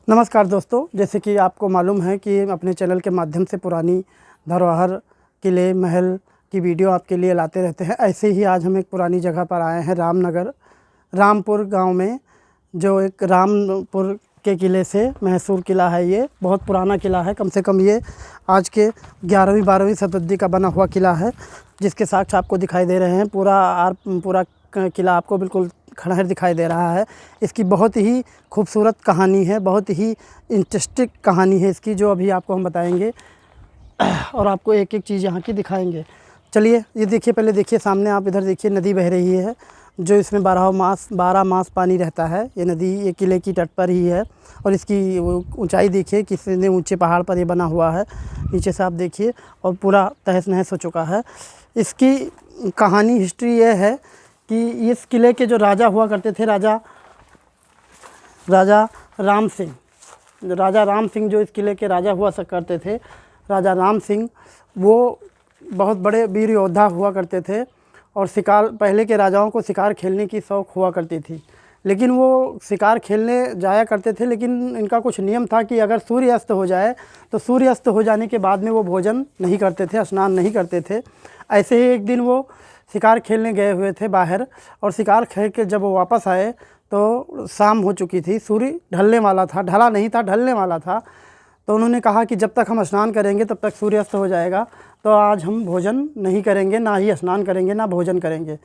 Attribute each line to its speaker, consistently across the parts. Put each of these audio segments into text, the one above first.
Speaker 1: नमस्कार दोस्तों, जैसे कि आपको मालूम है कि अपने चैनल के माध्यम से पुरानी धरोहर, किले, महल की वीडियो आपके लिए लाते रहते हैं। ऐसे ही आज हम एक पुरानी जगह पर आए हैं, रामनगर, रामपुर गांव में, जो एक रामपुर के किले से मैसूर किला है। ये बहुत पुराना किला है, कम से कम ये आज के 11वीं-12वीं शताब्दी का बना हुआ किला है, जिसके साक्ष्य आपको दिखाई दे रहे हैं। पूरा किला आपको बिल्कुल खंडहर दिखाई दे रहा है। इसकी बहुत ही खूबसूरत कहानी है, बहुत ही इंटरेस्टिंग कहानी है इसकी, जो अभी आपको हम बताएंगे और आपको एक एक चीज़ यहाँ की दिखाएंगे। चलिए, ये देखिए, पहले देखिए सामने, आप इधर देखिए, नदी बह रही है, जो इसमें 12 मास पानी रहता है। ये नदी ये किले की तट पर ही है और इसकी ऊंचाई देखिए, कितने ऊंचे पहाड़ पर ये बना हुआ है। नीचे से आप देखिए, और पूरा तहस नहस हो चुका है। इसकी कहानी, हिस्ट्री ये है कि इस किले के जो राजा हुआ करते थे, राजा राम सिंह जो इस किले के राजा हुआ करते थे, राजा राम सिंह, वो बहुत बड़े वीर योद्धा हुआ करते थे। और शिकार, पहले के राजाओं को शिकार खेलने की शौक़ हुआ करती थी, लेकिन वो शिकार खेलने जाया करते थे, लेकिन इनका कुछ नियम था कि अगर सूर्य अस्त हो जाए तो सूर्य अस्त हो जाने के बाद में वो भोजन नहीं करते थे, स्नान नहीं करते थे। ऐसे ही एक दिन वो शिकार खेलने गए हुए थे बाहर, और शिकार खेल के जब वो वापस आए तो शाम हो चुकी थी, सूर्य ढलने वाला था, ढला नहीं था, ढलने वाला था। तो उन्होंने कहा कि जब तक हम स्नान करेंगे तब तक सूर्यास्त हो जाएगा, तो आज हम भोजन नहीं करेंगे, ना ही स्नान करेंगे, ना भोजन करेंगे।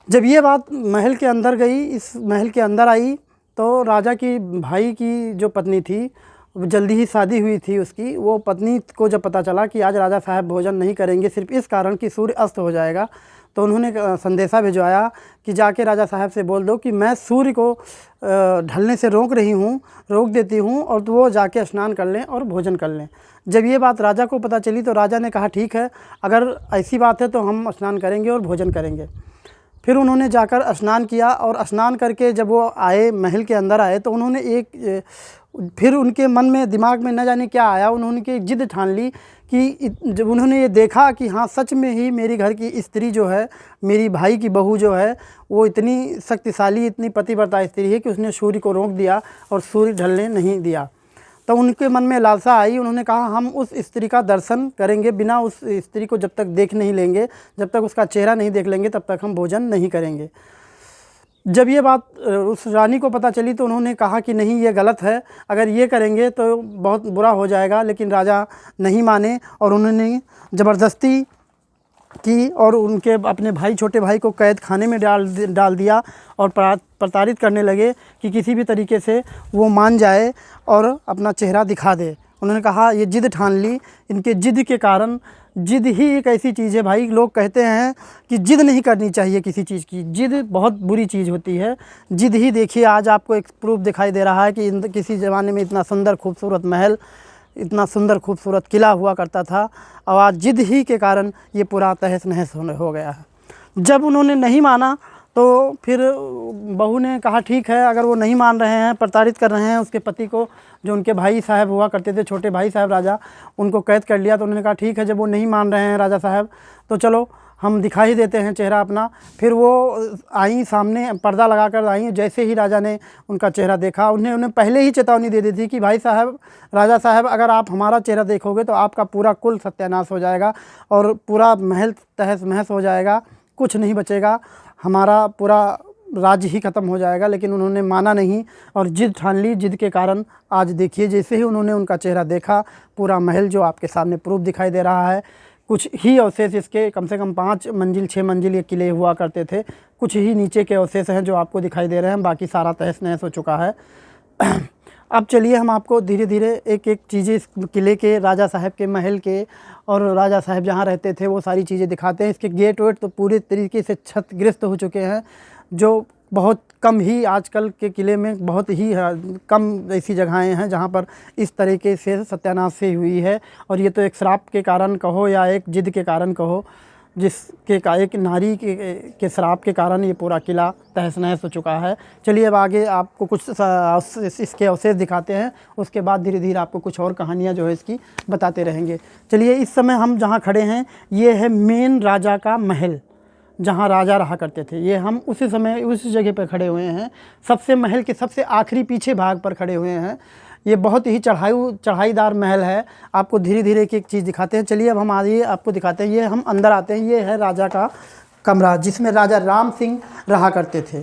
Speaker 1: जब ये बात महल के अंदर गई, इस महल के अंदर आई, तो राजा की भाई की जो पत्नी थी, जल्दी ही शादी हुई थी उसकी, वो पत्नी को जब पता चला कि आज राजा साहब भोजन नहीं करेंगे सिर्फ इस कारण कि सूर्य अस्त हो जाएगा, तो उन्होंने संदेशा भिजवाया कि जाके राजा साहब से बोल दो कि मैं सूर्य को ढलने से रोक देती हूँ, और तो वो जाके स्नान कर लें और भोजन कर लें। जब ये बात राजा को पता चली तो राजा ने कहा, ठीक है, अगर ऐसी बात है तो हम स्नान करेंगे और भोजन करेंगे। फिर उन्होंने जाकर स्नान किया, और स्नान करके जब वो आए, महल के अंदर आए, तो उन्होंने फिर उनके मन में, दिमाग में न जाने क्या आया, उन्होंने एक जिद ठान ली कि जब उन्होंने ये देखा कि हाँ, सच में ही मेरी घर की स्त्री जो है, मेरी भाई की बहू जो है, वो इतनी शक्तिशाली, इतनी पतिव्रता स्त्री है कि उसने सूर्य को रोक दिया और सूर्य ढलने नहीं दिया। तो उनके मन में लालसा आई, उन्होंने कहा, हम उस स्त्री का दर्शन करेंगे, बिना उस स्त्री को जब तक देख नहीं लेंगे, जब तक उसका चेहरा नहीं देख लेंगे, तब तक हम भोजन नहीं करेंगे। जब ये बात उस रानी को पता चली तो उन्होंने कहा कि नहीं, ये गलत है, अगर ये करेंगे तो बहुत बुरा हो जाएगा। लेकिन राजा नहीं माने, और उन्होंने ज़बरदस्ती की और उनके अपने भाई, छोटे भाई को कैद खाने में डाल दिया, और प्रताड़ित करने लगे कि किसी भी तरीके से वो मान जाए और अपना चेहरा दिखा दे। उन्होंने कहा, ये जिद ठान ली। इनके जिद के कारण, जिद ही एक ऐसी चीज़ है भाई, लोग कहते हैं कि जिद नहीं करनी चाहिए किसी चीज़ की, जिद बहुत बुरी चीज़ होती है। जिद ही देखिए, आज आपको एक प्रूफ दिखाई दे रहा है कि किसी ज़माने में इतना सुंदर खूबसूरत महल, इतना सुंदर खूबसूरत किला हुआ करता था, और आज जिद ही के कारण ये पूरा तहस नहस हो गया है। जब उन्होंने नहीं माना तो फिर बहू ने कहा, ठीक है, अगर वो नहीं मान रहे हैं, प्रताड़ित कर रहे हैं उसके पति को, जो उनके भाई साहब हुआ करते थे, छोटे भाई साहब राजा, उनको कैद कर लिया। तो उन्होंने कहा, ठीक है, जब वो नहीं मान रहे हैं राजा साहब, तो चलो हम दिखा ही देते हैं चेहरा अपना। फिर वो आई, सामने पर्दा लगा कर आई। जैसे ही राजा ने उनका चेहरा देखा, उन्हें पहले ही चेतावनी दे दी थी कि भाई साहब, राजा साहब, अगर आप हमारा चेहरा देखोगे तो आपका पूरा कुल सत्यानाश हो जाएगा और पूरा महल तहस महस हो जाएगा, कुछ नहीं बचेगा, हमारा पूरा राज्य ही ख़त्म हो जाएगा। लेकिन उन्होंने माना नहीं और जिद ठान ली। जिद के कारण आज देखिए, जैसे ही उन्होंने उनका चेहरा देखा, पूरा महल जो आपके सामने प्रूफ दिखाई दे रहा है, कुछ ही अवशेष इसके, कम से कम 5 मंजिल 6 मंजिल ये किले हुआ करते थे, कुछ ही नीचे के अवशेष हैं जो आपको दिखाई दे रहे हैं, बाकी सारा तहस नहस हो चुका है। अब चलिए, हम आपको धीरे धीरे एक एक चीज़ें इस किले के, राजा साहब के महल के, और राजा साहब जहाँ रहते थे, वो सारी चीज़ें दिखाते हैं। इसके गेट वेट तो पूरे तरीके से क्षतिग्रस्त हो चुके हैं, जो बहुत कम ही आजकल के किले में बहुत ही कम ऐसी जगहें हैं जहाँ पर इस तरीके से सत्यानाश से हुई है। और ये तो एक श्राप के कारण कहो या एक जिद के कारण कहो, जिसके का एक नारी के श्राप के कारण ये पूरा किला तहस नहस हो चुका है। चलिए, अब आगे आपको कुछ इसके अवशेष दिखाते हैं, उसके बाद धीरे धीरे आपको कुछ और कहानियाँ जो है इसकी बताते रहेंगे। चलिए, इस समय हम जहाँ खड़े हैं, ये है मेन राजा का महल, जहाँ राजा रहा करते थे। ये हम उसी समय उसी जगह पर खड़े हुए हैं, सबसे महल के सबसे आखिरी पीछे भाग पर खड़े हुए हैं। ये बहुत ही चढ़ाईदार महल है। आपको धीरे धीरे एक एक चीज़ दिखाते हैं। चलिए अब हम आइए आपको दिखाते हैं। ये हम अंदर आते हैं। ये है राजा का कमरा जिसमें राजा राम सिंह रहा करते थे।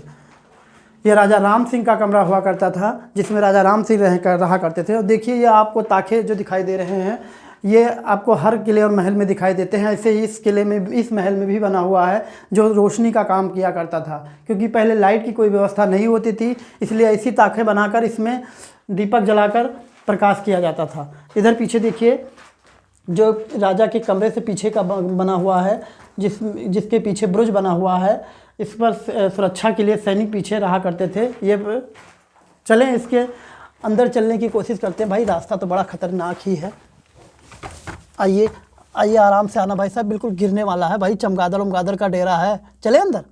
Speaker 1: ये राजा राम सिंह का कमरा हुआ करता था जिसमें राजा राम सिंह रहा करते थे। और देखिए ये आपको ताखे जो दिखाई दे रहे हैं ये आपको हर किले और महल में दिखाई देते हैं। ऐसे ही इस किले में इस महल में भी बना हुआ है जो रोशनी का काम किया करता था, क्योंकि पहले लाइट की कोई व्यवस्था नहीं होती थी, इसलिए ऐसी ताखें बनाकर इसमें दीपक जलाकर प्रकाश किया जाता था। इधर पीछे देखिए जो राजा के कमरे से पीछे का बना हुआ है जिसके पीछे बुर्ज बना हुआ है, इस पर सुरक्षा के लिए सैनिक पीछे रहा करते थे। ये चलें इसके अंदर चलने की कोशिश करते हैं। भाई रास्ता तो बड़ा ख़तरनाक ही है। आइए आइए आराम से आना भाई साहब, बिल्कुल गिरने वाला है भाई। चमगादड़ का डेरा है, चले अंदर।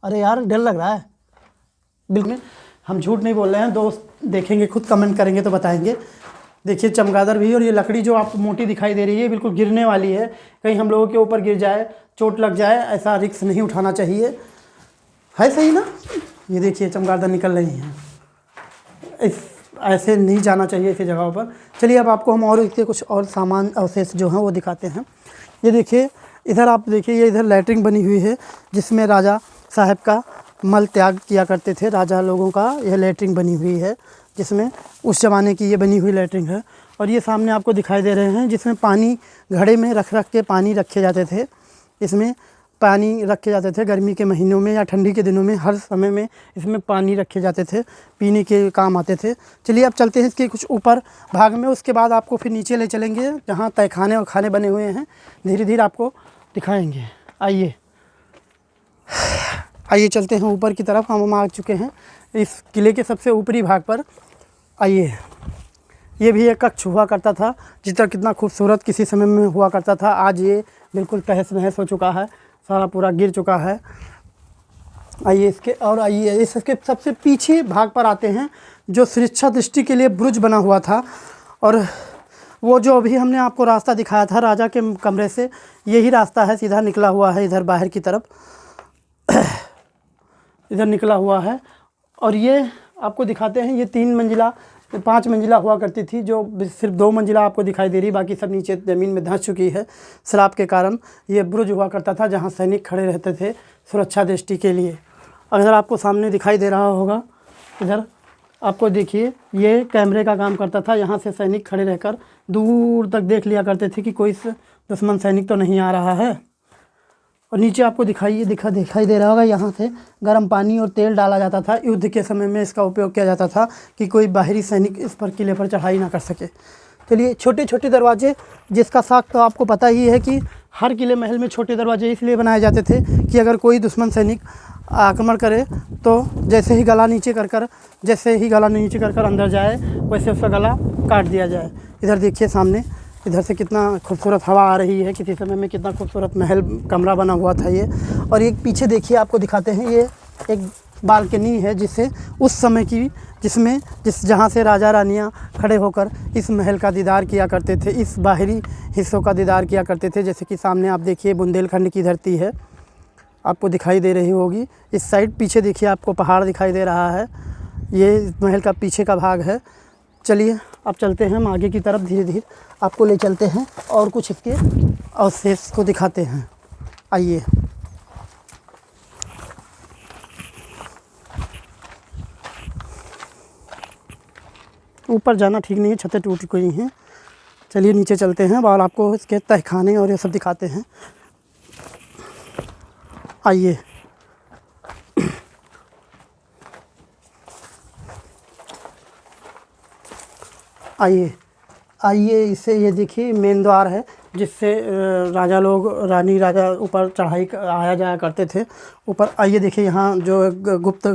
Speaker 1: अरे यार डर लग रहा है बिल्कुल। हम झूठ नहीं बोल रहे हैं, दोस्त देखेंगे खुद कमेंट करेंगे तो बताएंगे। देखिए चमगादड़ भी, और ये लकड़ी जो आपको मोटी दिखाई दे रही है बिल्कुल गिरने वाली है। कहीं हम लोगों के ऊपर गिर जाए, चोट लग जाए, ऐसा रिस्क नहीं उठाना चाहिए, है सही ना। ये देखिए चमगादड़ निकल रही हैं, ऐसे नहीं जाना चाहिए ऐसी जगहों पर। चलिए अब आपको हम और इसके कुछ और सामान अवशेष जो हैं वो दिखाते हैं। ये देखिए इधर आप देखिए, ये इधर लैट्रिन बनी हुई है जिसमें राजा साहब का मल त्याग किया करते थे। राजा लोगों का यह लैट्रिन बनी हुई है जिसमें उस ज़माने की ये बनी हुई लैट्रिन है। और ये सामने आपको दिखाई दे रहे हैं जिसमें पानी घड़े में रख के पानी रखे जाते थे। इसमें पानी रखे जाते थे गर्मी के महीनों में या ठंडी के दिनों में, हर समय में इसमें पानी रखे जाते थे, पीने के काम आते थे। चलिए अब चलते हैं इसके कुछ ऊपर भाग में, उसके बाद आपको फिर नीचे ले चलेंगे जहाँ तहखाने और खाने बने हुए हैं, धीरे धीरे आपको दिखाएंगे। आइए आइए चलते हैं ऊपर की तरफ। हम आ चुके हैं इस किले के सबसे ऊपरी भाग पर। आइए, ये भी एक कक्ष हुआ करता था जितना कितना खूबसूरत किसी समय में हुआ करता था। आज ये बिल्कुल तहस नहस हो चुका है, सारा पूरा गिर चुका है। आइए इसके सबसे पीछे भाग पर आते हैं जो सुरक्षा दृष्टि के लिए बुर्ज बना हुआ था। और वो जो अभी हमने आपको रास्ता दिखाया था राजा के कमरे से, यही रास्ता है, सीधा निकला हुआ है इधर बाहर की तरफ इधर निकला हुआ है। और ये आपको दिखाते हैं, ये 3 मंजिला 5 मंजिला हुआ करती थी, जो सिर्फ 2 मंजिला आपको दिखाई दे रही, बाकी सब नीचे ज़मीन में धंस चुकी है शराब के कारण। ये बुर्ज हुआ करता था जहाँ सैनिक खड़े रहते थे सुरक्षा दृष्टि के लिए। अगर आपको सामने दिखाई दे रहा होगा, इधर आपको देखिए ये कैमरे का काम करता था। यहाँ से सैनिक खड़े रहकर दूर तक देख लिया करते थे कि कोई दुश्मन सैनिक तो नहीं आ रहा है। और नीचे आपको दिखाई दे रहा होगा, यहाँ से गर्म पानी और तेल डाला जाता था। युद्ध के समय में इसका उपयोग किया जाता था कि कोई बाहरी सैनिक इस पर किले पर चढ़ाई ना कर सके। चलिए छोटे छोटे दरवाजे, जिसका साख तो आपको पता ही है कि हर किले महल में छोटे दरवाजे इसलिए बनाए जाते थे कि अगर कोई दुश्मन सैनिक आक्रमण करे तो जैसे ही गला नीचे कर अंदर जाए वैसे उसका गला काट दिया जाए। इधर देखिए सामने, इधर से कितना खूबसूरत हवा आ रही है, किसी समय में कितना खूबसूरत महल कमरा बना हुआ था ये। और एक पीछे देखिए आपको दिखाते हैं, ये एक बालकनी है जिससे उस समय की जहाँ से राजा रानियाँ खड़े होकर इस महल का दीदार किया करते थे, इस बाहरी हिस्सों का दीदार किया करते थे। जैसे कि सामने आप देखिए बुंदेलखंड की धरती है, आपको दिखाई दे रही होगी। इस साइड पीछे देखिए आपको पहाड़ दिखाई दे रहा है, ये महल का पीछे का भाग है। चलिए अब चलते हैं हम आगे की तरफ, धीरे धीरे आपको ले चलते हैं और कुछ इसके अवशेष को दिखाते हैं। आइए ऊपर जाना ठीक नहीं है, छतें टूट गई हैं। चलिए नीचे चलते हैं और आपको इसके तहखाने और ये सब दिखाते हैं। आइए आइए इससे ये देखिए मेन द्वार है जिससे राजा ऊपर चढ़ाई आया जाया करते थे ऊपर। आइए देखिए यहाँ जो गुप्त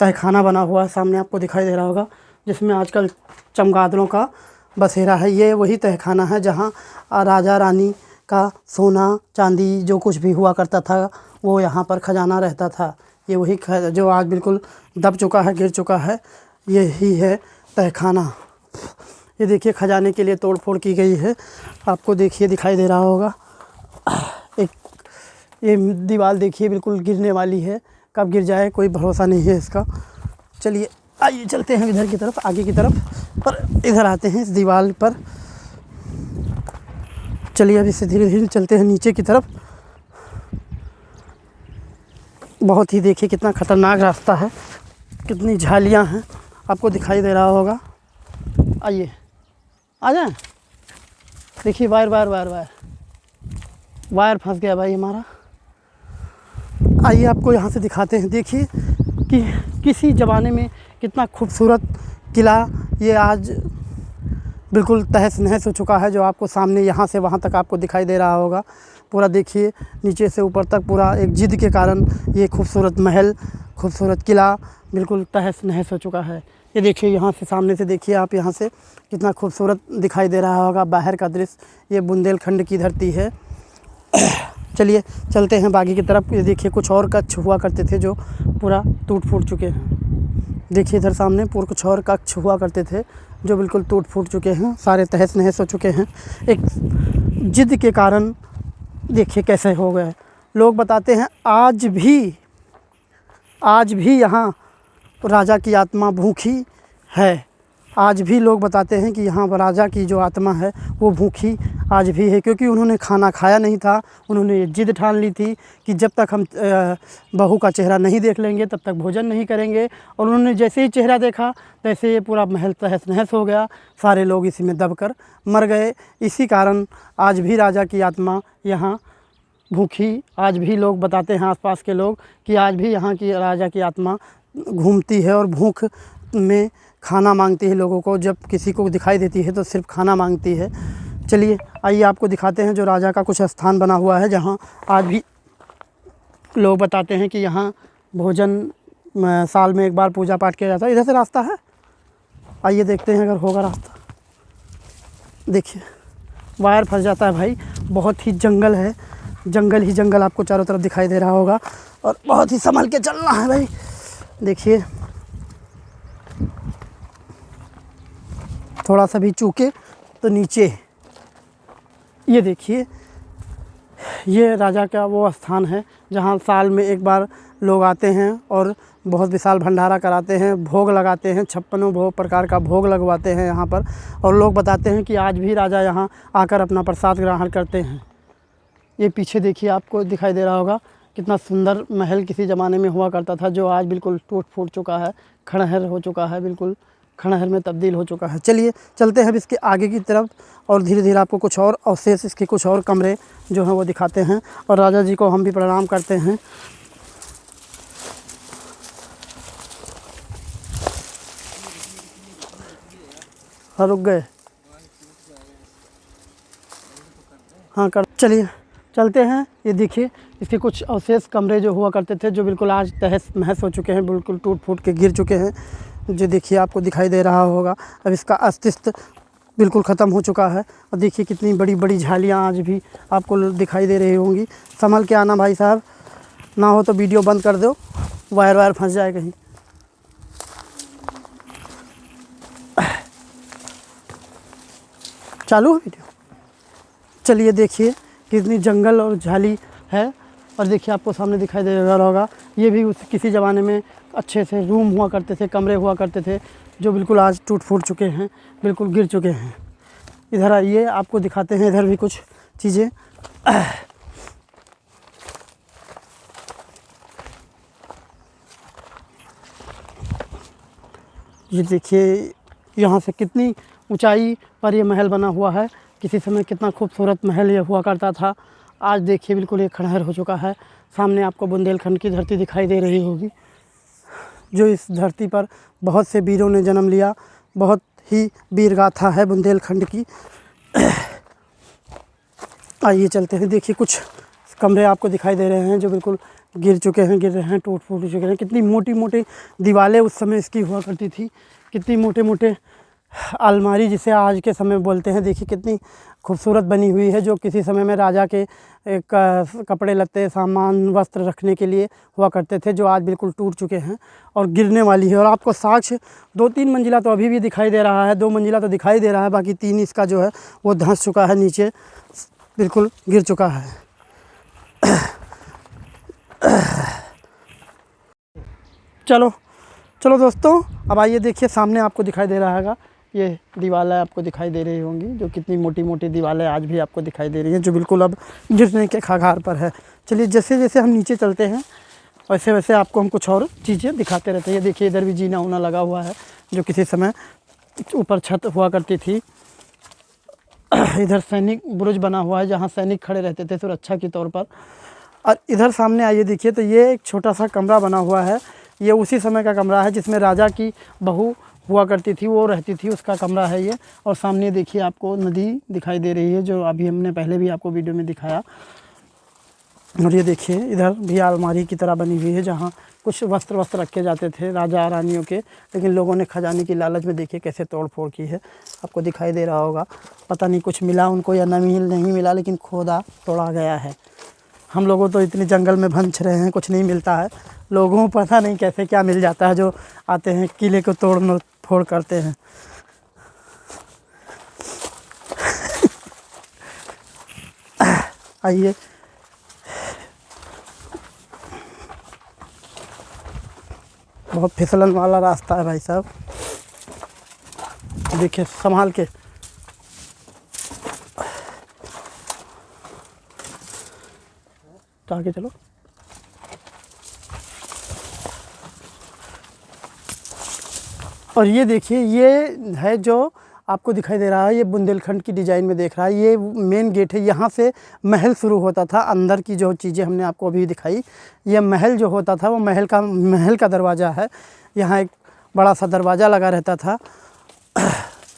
Speaker 1: तहखाना बना हुआ है सामने आपको दिखाई दे रहा होगा, जिसमें आजकल चमगादड़ों का बसेरा है। ये वही तहखाना है जहाँ राजा रानी का सोना चांदी जो कुछ भी हुआ करता था वो यहाँ पर खजाना रहता था। ये वही जो आज बिल्कुल दब चुका है, गिर चुका है, यही है तहखाना। ये देखिए खजाने के लिए तोड़ फोड़ की गई है, आपको देखिए दिखाई दे रहा होगा। ये दीवार देखिए बिल्कुल गिरने वाली है, कब गिर जाए कोई भरोसा नहीं है इसका। चलिए आइए चलते हैं इधर की तरफ, आगे की तरफ, और इधर आते हैं इस दीवार पर। चलिए अब इससे धीरे धीरे चलते हैं नीचे की तरफ। बहुत ही देखिए कितना ख़तरनाक रास्ता है, कितनी झालियाँ हैं, आपको दिखाई दे रहा होगा। आइए आ जाएं। देखिए वायर फंस गया भाई हमारा। आइए आपको यहाँ से दिखाते हैं। देखिए कि किसी ज़माने में कितना खूबसूरत किला ये आज बिल्कुल तहस नहस हो चुका है, जो आपको सामने यहाँ से वहाँ तक आपको दिखाई दे रहा होगा। पूरा देखिए नीचे से ऊपर तक पूरा एक जिद के कारण ये खूबसूरत महल, खूबसूरत किला बिल्कुल तहस नहस हो चुका है। ये देखिए यहाँ से सामने से देखिए आप, यहाँ से कितना खूबसूरत दिखाई दे रहा होगा बाहर का दृश्य। ये बुंदेलखंड की धरती है। चलिए चलते हैं बागी की तरफ। ये देखिए कुछ और कच्छ हुआ करते थे जो पूरा टूट फूट चुके हैं। देखिए इधर सामने पूरा कुछ और कच्छ हुआ करते थे जो बिल्कुल टूट फूट चुके हैं, सारे तहस नहस हो चुके हैं एक जिद के कारण। देखिए कैसे हो गए। लोग बताते हैं आज भी यहाँ राजा की आत्मा भूखी है। आज भी लोग बताते हैं कि यहाँ पर राजा की जो आत्मा है वो भूखी आज भी है, क्योंकि उन्होंने खाना खाया नहीं था। उन्होंने ये जिद ठान ली थी कि जब तक हम बहू का चेहरा नहीं देख लेंगे तब तक भोजन नहीं करेंगे। और उन्होंने जैसे ही चेहरा देखा तैसे ये पूरा महल तहस नहस हो गया, सारे लोग इसी में दबकर मर गए। इसी कारण आज भी राजा की आत्मा यहाँ भूखी, आज भी लोग बताते हैं आसपास के लोग कि आज भी यहाँ की राजा की आत्मा घूमती है और भूख में खाना मांगती है लोगों को। जब किसी को दिखाई देती है तो सिर्फ खाना मांगती है। चलिए आइए आपको दिखाते हैं जो राजा का कुछ स्थान बना हुआ है, जहाँ आज भी लोग बताते हैं कि यहाँ भोजन साल में एक बार पूजा पाठ किया जाता है। इधर से रास्ता है, आइए देखते हैं अगर होगा रास्ता। देखिए वायर फंस जाता है भाई, बहुत ही जंगल है, जंगल ही जंगल आपको चारों तरफ दिखाई दे रहा होगा, और बहुत ही संभल के चलना है भाई। देखिए थोड़ा सा भी चूके तो नीचे। ये देखिए ये राजा का वो स्थान है जहाँ साल में एक बार लोग आते हैं और बहुत विशाल भंडारा कराते हैं, भोग लगाते हैं, 56 प्रकार का भोग लगवाते हैं यहाँ पर। और लोग बताते हैं कि आज भी राजा यहाँ आकर अपना प्रसाद ग्रहण करते हैं। ये पीछे देखिए आपको दिखाई दे रहा होगा कितना सुंदर महल किसी ज़माने में हुआ करता था, जो आज बिल्कुल टूट फूट चुका है, खंडहर हो चुका है, बिल्कुल खंडहर में तब्दील हो चुका है। चलिए चलते हैं अब इसके आगे की तरफ, और धीरे धीरे आपको कुछ और अवशेष, इसके कुछ और कमरे जो हैं वो दिखाते हैं। और राजा जी को हम भी प्रणाम करते हैं। हाँ रुक गए, हाँ कर। चलिए चलते हैं। ये देखिए इसके कुछ अवशेष कमरे जो हुआ करते थे, जो बिल्कुल आज तहस महस हो चुके हैं, बिल्कुल टूट फूट के गिर चुके हैं। जो देखिए आपको दिखाई दे रहा होगा, अब इसका अस्तित्व बिल्कुल ख़त्म हो चुका है। और देखिए कितनी बड़ी बड़ी झालियाँ आज भी आपको दिखाई दे रही होंगी। संभल के आना भाई साहब, ना हो तो वीडियो बंद कर दो, वायर फंस जाए कहीं। चालू है वीडियो। चलिए देखिए कितनी जंगल और झाली है। और देखिए आपको सामने दिखाई दे रहा होगा, ये भी उस किसी ज़माने में अच्छे से रूम हुआ करते थे, कमरे हुआ करते थे, जो बिल्कुल आज टूट फूट चुके हैं, बिल्कुल गिर चुके हैं। इधर आइए आपको दिखाते हैं, इधर भी कुछ चीज़ें। ये देखिए यहाँ से कितनी ऊंचाई पर ये महल बना हुआ है। किसी समय कितना खूबसूरत महल ये हुआ करता था, आज देखिए बिल्कुल ये खंडहर हो चुका है। सामने आपको बुंदेलखंड की धरती दिखाई दे रही होगी, जो इस धरती पर बहुत से वीरों ने जन्म लिया, बहुत ही वीर गाथा है बुंदेलखंड की। आइए चलते हैं। देखिए कुछ कमरे आपको दिखाई दे रहे हैं जो बिल्कुल गिर रहे हैं, टूट फूट चुके हैं। कितनी मोटी मोटी दीवारें उस समय इसकी हुआ करती थी, कितनी मोटे मोटे अलमारी जिसे आज के समय बोलते हैं। देखिए कितनी खूबसूरत बनी हुई है, जो किसी समय में राजा के कपड़े लत्ते सामान वस्त्र रखने के लिए हुआ करते थे, जो आज बिल्कुल टूट चुके हैं और गिरने वाली है। और आपको साक्ष्य 2-3 मंजिला तो अभी भी दिखाई दे रहा है, 2 मंजिला तो दिखाई दे रहा है, बाकी 3 इसका जो है वो धंस चुका है, नीचे बिल्कुल गिर चुका है। चलो चलो दोस्तों, अब आइए देखिए सामने आपको दिखाई दे रहा होगा, ये दीवारें आपको दिखाई दे रही होंगी, जो कितनी मोटी मोटी दीवारें आज भी आपको दिखाई दे रही हैं, जो बिल्कुल अब गिरने के कगार पर है। चलिए जैसे जैसे हम नीचे चलते हैं वैसे वैसे आपको हम कुछ और चीज़ें दिखाते रहते हैं। ये देखिए इधर भी जीना उना लगा हुआ है, जो किसी समय ऊपर छत हुआ करती थी। इधर सैनिक बुरुज बना हुआ है, जहाँ सैनिक खड़े रहते थे सुरक्षा के तौर पर। और इधर सामने आइए देखिए, तो ये एक छोटा सा कमरा बना हुआ है। ये उसी समय का कमरा है जिसमें राजा की बहू हुआ करती थी, वो रहती थी, उसका कमरा है ये। और सामने देखिए आपको नदी दिखाई दे रही है, जो अभी हमने पहले भी आपको वीडियो में दिखाया। और ये देखिए इधर भी अलमारी की तरह बनी हुई है, जहाँ कुछ वस्त्र रखे जाते थे राजा रानियों के, लेकिन लोगों ने खजाने की लालच में देखिए कैसे तोड़ फोड़ की है। आपको दिखाई दे रहा होगा, पता नहीं कुछ मिला उनको या नहीं मिला, लेकिन खोदा तोड़ा गया है। हम लोगों तो इतने जंगल में भंछ रहे हैं, कुछ नहीं मिलता है। लोगों को पता नहीं कैसे क्या मिल जाता है, जो आते हैं किले को तोड़ फोड़ करते हैं। आइए बहुत फिसलन वाला रास्ता है भाई साहब, देखिए संभाल के। तो आगे चलो। और ये देखिए, ये है जो आपको दिखाई दे रहा है, ये बुंदेलखंड की डिज़ाइन में देख रहा है। ये मेन गेट है, यहाँ से महल शुरू होता था। अंदर की जो चीज़ें हमने आपको अभी दिखाई, ये महल जो होता था वो महल का दरवाज़ा है। यहाँ एक बड़ा सा दरवाज़ा लगा रहता था।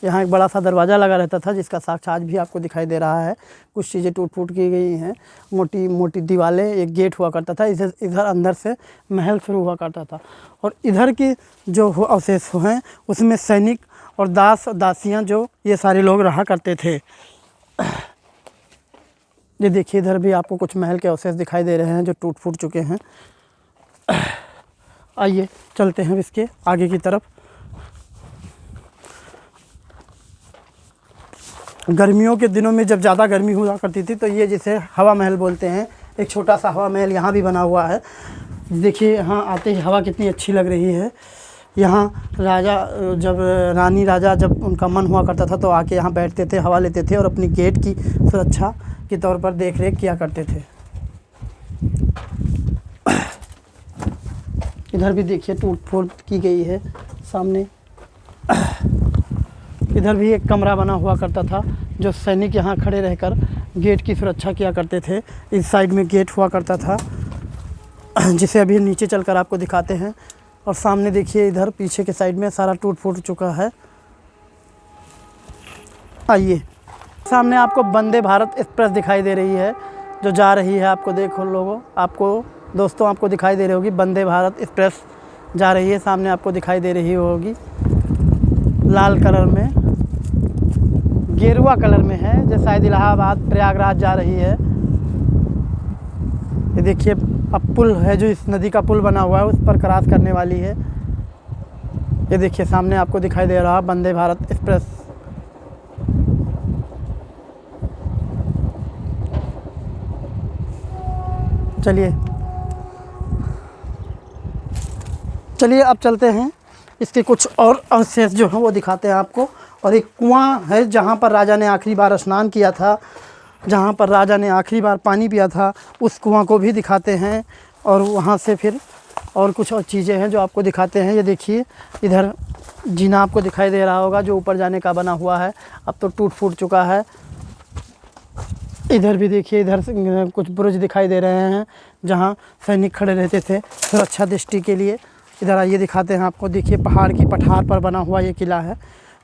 Speaker 1: यहाँ एक बड़ा सा दरवाज़ा लगा रहता था, जिसका साक्ष्य आज भी आपको दिखाई दे रहा है। कुछ चीज़ें टूट फूट की गई हैं, मोटी मोटी दीवारें, एक गेट हुआ करता था। इधर अंदर से महल शुरू हुआ करता था। और इधर की जो अवशेष हैं उसमें सैनिक और दास दासियाँ, जो ये सारे लोग रहा करते थे। ये देखिए इधर भी आपको कुछ महल के अवशेष दिखाई दे रहे हैं, जो टूट फूट चुके हैं। आइए चलते हैं इसके आगे की तरफ। गर्मियों के दिनों में जब ज़्यादा गर्मी हुआ करती थी, तो ये जिसे हवा महल बोलते हैं, एक छोटा सा हवा महल यहाँ भी बना हुआ है। देखिए यहाँ आते ही हवा कितनी अच्छी लग रही है। यहाँ रानी राजा जब उनका मन हुआ करता था तो आके यहाँ बैठते थे, हवा लेते थे और अपनी गेट की सुरक्षा के तौर पर देख रेख किया करते थे। इधर भी देखिए टूट फूट की गई है सामने। इधर भी एक कमरा बना हुआ करता था, जो सैनिक यहाँ खड़े रहकर गेट की सुरक्षा किया करते थे। इस साइड में गेट हुआ करता था, जिसे अभी नीचे चलकर आपको दिखाते हैं। और सामने देखिए इधर पीछे के साइड में सारा टूट फूट चुका है। आइए सामने आपको वंदे भारत एक्सप्रेस दिखाई दे रही है, जो जा रही है। आपको देखो लोगों, आपको दोस्तों आपको दिखाई दे रही होगी, वंदे भारत एक्सप्रेस जा रही है। सामने आपको दिखाई दे रही होगी, लाल कलर में, गेरुआ कलर में है, जो शायद इलाहाबाद प्रयागराज जा रही है। ये देखिए अब पुल है, जो इस नदी का पुल बना हुआ है, उस पर क्रॉस करने वाली है। ये देखिए सामने आपको दिखाई दे रहा है वंदे भारत एक्सप्रेस। चलिए अब चलते हैं, इसके कुछ और अवशेष जो हैं वो दिखाते हैं आपको। और एक कुआं है, जहाँ पर राजा ने आखिरी बार स्नान किया था, जहाँ पर राजा ने आखिरी बार पानी पिया था, उस कुआं को भी दिखाते हैं। और वहाँ से फिर और कुछ और चीज़ें हैं जो आपको दिखाते हैं। ये देखिए इधर जीना आपको दिखाई दे रहा होगा, जो ऊपर जाने का बना हुआ है, अब तो टूट फूट चुका है। इधर भी देखिए, इधर से कुछ बुरुज दिखाई दे रहे हैं, जहाँ सैनिक खड़े रहते थे सुरक्षा दृष्टि के लिए। इधर आइए दिखाते हैं आपको। देखिए पहाड़ की पठार पर बना हुआ ये किला है।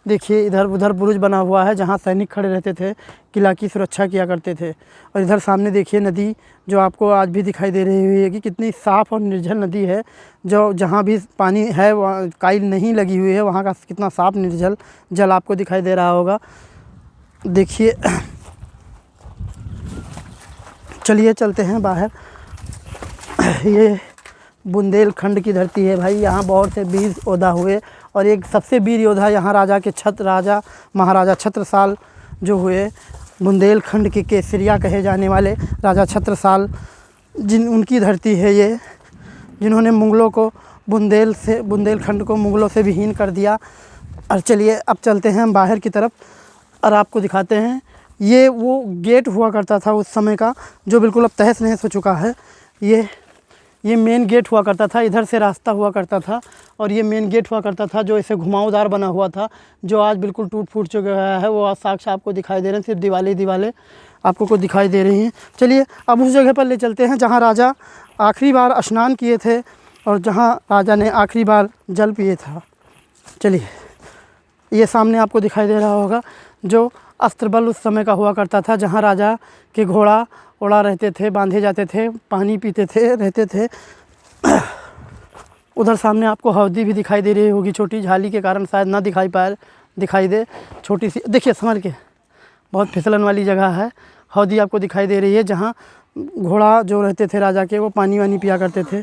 Speaker 1: देखिए इधर उधर बुरुज बना हुआ है, जहाँ सैनिक खड़े रहते थे, किला की सुरक्षा किया करते थे। और इधर सामने देखिए नदी, जो आपको आज भी दिखाई दे रही है कि कितनी साफ़ और निर्जल नदी है। जो जहाँ भी पानी है वहाँ काई नहीं लगी हुई है, वहाँ का कितना साफ़ निर्जल जल आपको दिखाई दे रहा होगा। देखिए चलिए चलते हैं बाहर। ये बुंदेलखंड की धरती है भाई, यहाँ बहुत से वीर योद्धा हुए। और एक सबसे वीर योद्धा यहाँ राजा महाराजा छत्रसाल जो हुए, बुंदेलखंड के केसरिया कहे जाने वाले राजा छत्रसाल, उनकी धरती है ये, जिन्होंने मुग़लों को बुंदेलखंड को मुग़लों से विहीन कर दिया। और चलिए अब चलते हैं हम बाहर की तरफ और आपको दिखाते हैं। ये वो गेट हुआ करता था उस समय का, जो बिल्कुल अब तहस नहस हो चुका है। ये मेन गेट हुआ करता था, इधर से रास्ता हुआ करता था और ये मेन गेट हुआ करता था जो ऐसे घुमावदार बना हुआ था, जो आज बिल्कुल टूट फूट चुका है। वो आज साक्ष्य आपको दिखाई दे रहे हैं, सिर्फ दीवालें आपको को दिखाई दे रही हैं। चलिए अब उस जगह पर ले चलते हैं जहाँ राजा आखिरी बार स्नान किए थे और जहाँ राजा ने आखिरी बार जल पिए था। चलिए, ये सामने आपको दिखाई दे रहा होगा जो अस्त्रबल उस समय का हुआ करता था, जहाँ राजा के घोड़ा ओढ़ा रहते थे, बांधे जाते थे, पानी पीते थे, रहते थे। उधर सामने आपको हौदी भी दिखाई दे रही होगी, छोटी झाली के कारण शायद ना दिखाई दे, छोटी सी। देखिए संभल के, बहुत फिसलन वाली जगह है। हौदी आपको दिखाई दे रही है जहाँ घोड़ा जो रहते थे राजा के, वो पानी वानी पिया करते थे।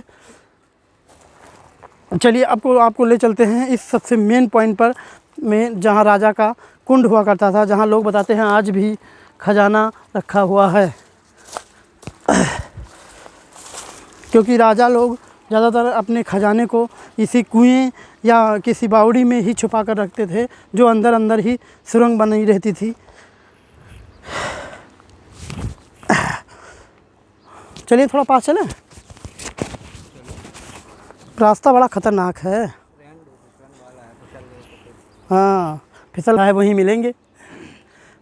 Speaker 1: चलिए आपको ले चलते हैं इस सबसे मेन पॉइंट पर में, जहाँ राजा का कुंड हुआ करता था, जहाँ लोग बताते हैं आज भी खजाना रखा हुआ है। क्योंकि राजा लोग ज़्यादातर अपने खजाने को इसी कुएं या किसी बावड़ी में ही छुपा कर रखते थे, जो अंदर ही सुरंग बनी रहती थी। चलिए थोड़ा पास चलें, रास्ता बड़ा ख़तरनाक है। हाँ, फिसल है, वहीं मिलेंगे।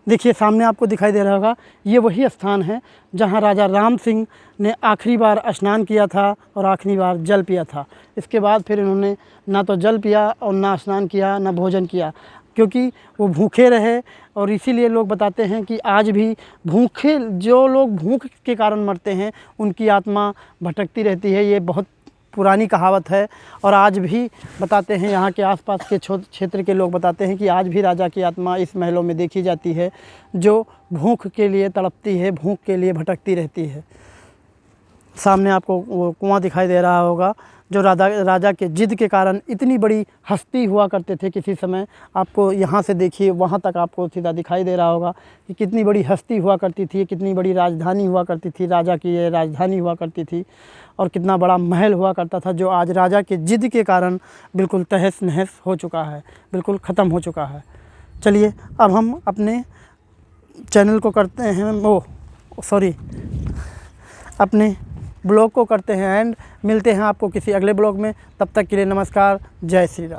Speaker 1: देखिए सामने आपको दिखाई दे रहा होगा, ये वही स्थान है जहाँ राजा राम सिंह ने आखिरी बार स्नान किया था और आखिरी बार जल पिया था। इसके बाद फिर इन्होंने ना तो जल पिया और ना स्नान किया, ना भोजन किया, क्योंकि वो भूखे रहे। और इसीलिए लोग बताते हैं कि आज भी जो लोग भूख के कारण मरते हैं, उनकी आत्मा भटकती रहती है। ये बहुत पुरानी कहावत है और आज भी बताते हैं, यहाँ के आसपास के क्षेत्र के लोग बताते हैं कि आज भी राजा की आत्मा इस महलों में देखी जाती है, जो भूख के लिए तड़पती है, भूख के लिए भटकती रहती है। सामने आपको वो कुआं दिखाई दे रहा होगा, जो राजा के जिद के कारण इतनी बड़ी हस्ती हुआ करते थे किसी समय। आपको यहाँ से देखिए, वहाँ तक आपको सीधा दिखाई दे रहा होगा कि कितनी बड़ी हस्ती हुआ करती थी, कितनी बड़ी राजधानी हुआ करती थी, राजा की ये राजधानी हुआ करती थी और कितना बड़ा महल हुआ करता था, जो आज राजा के जिद के कारण बिल्कुल तहस नहस हो चुका है, बिल्कुल ख़त्म हो चुका है। चलिए अब हम अपने चैनल को करते हैं अपने ब्लॉग को करते हैं एंड मिलते हैं आपको किसी अगले ब्लॉग में। तब तक के लिए नमस्कार, जय श्री राम।